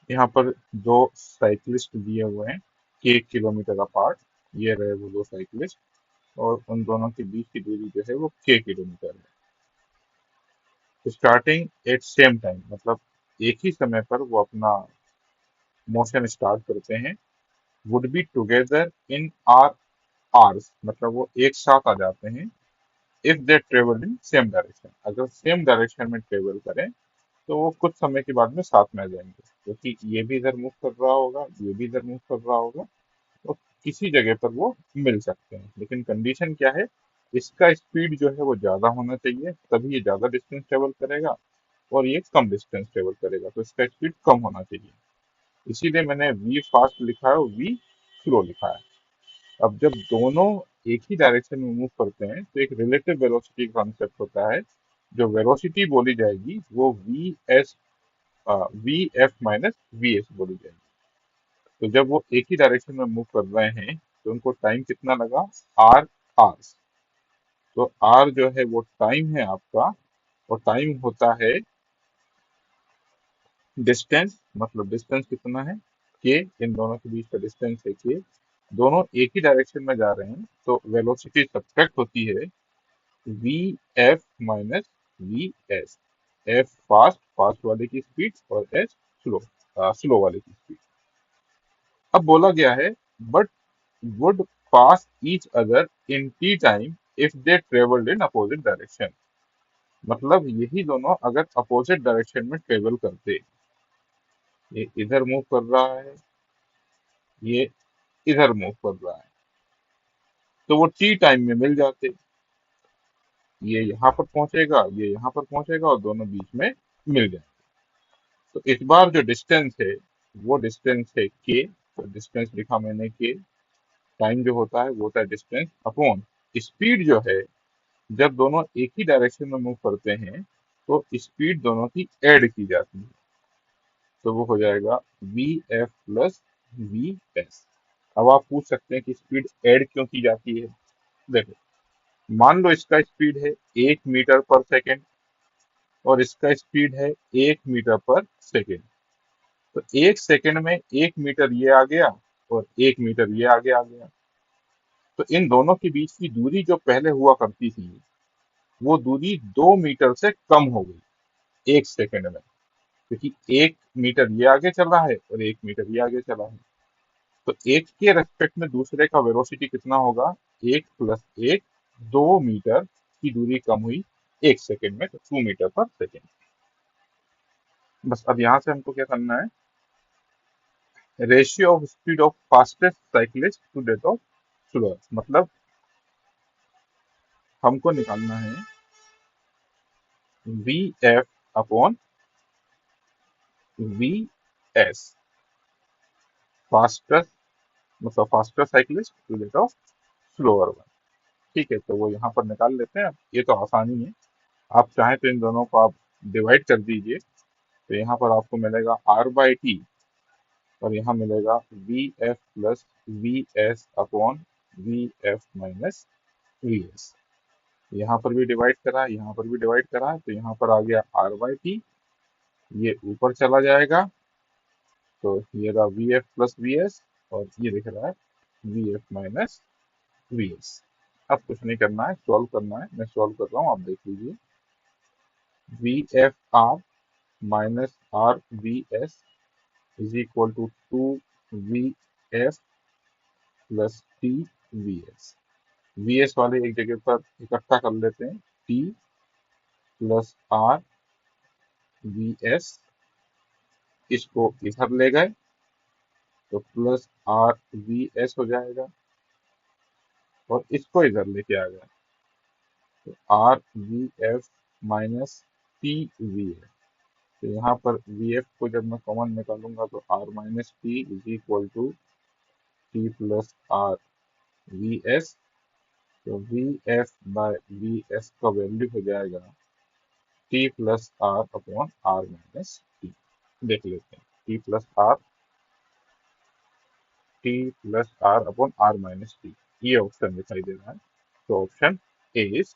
यहाँ पर दो साइकिलिस्ट दिए हुए हैं के किलोमीटर अपार्ट। ये रहे वो दो साइकिलिस्ट, और उन दोनों के बीच की दूरी जो है वो के किलोमीटर है। स्टार्टिंग एट सेम टाइम, मतलब एक ही समय पर वो अपना मोशन स्टार्ट करते हैं। Would be together in our hours, मतलब वो एक साथ आ जाते हैं। If they travel in same direction, अगर सेम डायरेक्शन में ट्रेवल करें तो वो कुछ समय के बाद में साथ में आ जाएंगे, क्योंकि ये भी इधर मूव कर रहा होगा, ये भी इधर मूव कर रहा होगा, तो किसी जगह पर वो मिल सकते हैं। लेकिन कंडीशन क्या है, इसका स्पीड जो है वो ज्यादा होना चाहिए, तभी ये ज्यादा डिस्टेंस ट्रेवल करेगा, और ये कम डिस्टेंस ट्रेवल करेगा तो इसका स्पीड कम होना चाहिए। इसीलिए मैंने वी फास्ट लिखा है और वी स्लो लिखा है। अब जब दोनों एक ही डायरेक्शन में मूव करते हैं तो एक रिलेटिव वेलोसिटी कॉन्सेप्ट होता है। जो वेलोसिटी बोली जाएगी वो we F minus V S बोली जाएगी। तो जब वो एक ही डायरेक्शन में मूव कर रहे हैं तो उनको टाइम कितना लगा, आर आवर्स। तो आर जो है वो टाइम है आपका, और टाइम होता है डिस्टेंस, मतलब डिस्टेंस कितना है, के। इन दोनों के बीच का डिस्टेंस है के। दोनों एक ही डायरेक्शन में जा रहे हैं तो वेलोसिटी सब्ट्रैक्ट होती है V F minus V S. F fast fast वाले की स्पीड, और एस स्लो स्लो वाले की स्पीड। अब बोला गया है but would pass each other in T time if they travelled in opposite direction. मतलब यही दोनों अगर अपोजिट डायरेक्शन में ट्रेवल करते, ये इधर मूव कर रहा है, ये इधर मूव कर रहा है, तो वो टी टाइम में मिल जाते। ये यहाँ पर पहुंचेगा, ये यहाँ पर पहुंचेगा, और दोनों बीच में मिल जाए। तो इस बार जो डिस्टेंस है वो डिस्टेंस है के। तो डिस्टेंस लिखा मैंने के। टाइम जो होता है वो होता है डिस्टेंस अपॉन स्पीड जो है। जब दोनों एक ही डायरेक्शन में मूव करते हैं तो स्पीड दोनों की ऐड की जाती है। तो वो हो जाएगा we F plus V S. अब आप पूछ सकते हैं कि स्पीड ऐड क्यों की जाती है। देखो, मान लो इसका स्पीड है 1 मीटर पर सेकेंड, और इसका स्पीड है 1 मीटर पर सेकेंड। तो 1 सेकेंड में 1 मीटर ये आ गया, और 1 मीटर ये आगे आ गया। तो इन दोनों के बीच की दूरी जो पहले हुआ करती थी, वो दूरी 2 मीटर से कम हो गई 1 सेकेंड में, क्योंकि 1 मीटर ये आगे चला है और 1 मीटर ये आगे चला है। तो एक के रेस्पेक्ट में दूसरे का वेलोसिटी कितना होगा, 1 प्लस 1, 2 मीटर की दूरी कम हुई 1 सेकेंड में, तो 2 मीटर पर सेकेंड। बस अब यहाँ से हमको क्या करना है, ratio of speed of fastest cyclist to that of slower. मतलब हमको निकालना है V F upon V S, fastest, मतलब faster cyclist to that of slower one. ठीक है, तो वो यहाँ पर निकाल लेते हैं। ये तो आसानी है। आप चाहें तो इन दोनों को आप डिवाइड कर दीजिए। तो यहाँ पर आपको मिलेगा आर बाई टी, और यहाँ मिलेगा we F plus V S upon we F minus V S. यहाँ पर भी डिवाइड करा है, यहाँ पर भी डिवाइड करा है, तो यहाँ पर आ गया आर बाई टी। ये ऊपर चला जाएगा, तो ये रहा we F plus V S, और ये दिख रहा है V F minus V S. अब कुछ नहीं करना है, सॉल्व करना है। मैं सॉल्व कर रहा हूँ, आप देख लीजिए। V F R minus R V S is equal to 2 V F plus T V S. V S वाले एक जगह पर इकट्ठा कर लेते हैं, T plus R V S, इसको इधर ले गए तो प्लस आर वी एस हो जाएगा, और इसको इधर लेके आ गए तो R V F minus T V F. तो यहाँ पर वी एफ को जब मैं कॉमन निकालूंगा तो R minus T is equal to T plus R V S. तो V F by V S का वैल्यू हो जाएगा T plus R upon R minus T. देख लेते हैं, T plus R upon R minus T, ये option दिखाई दे रहा है। तो ऑप्शन ए इज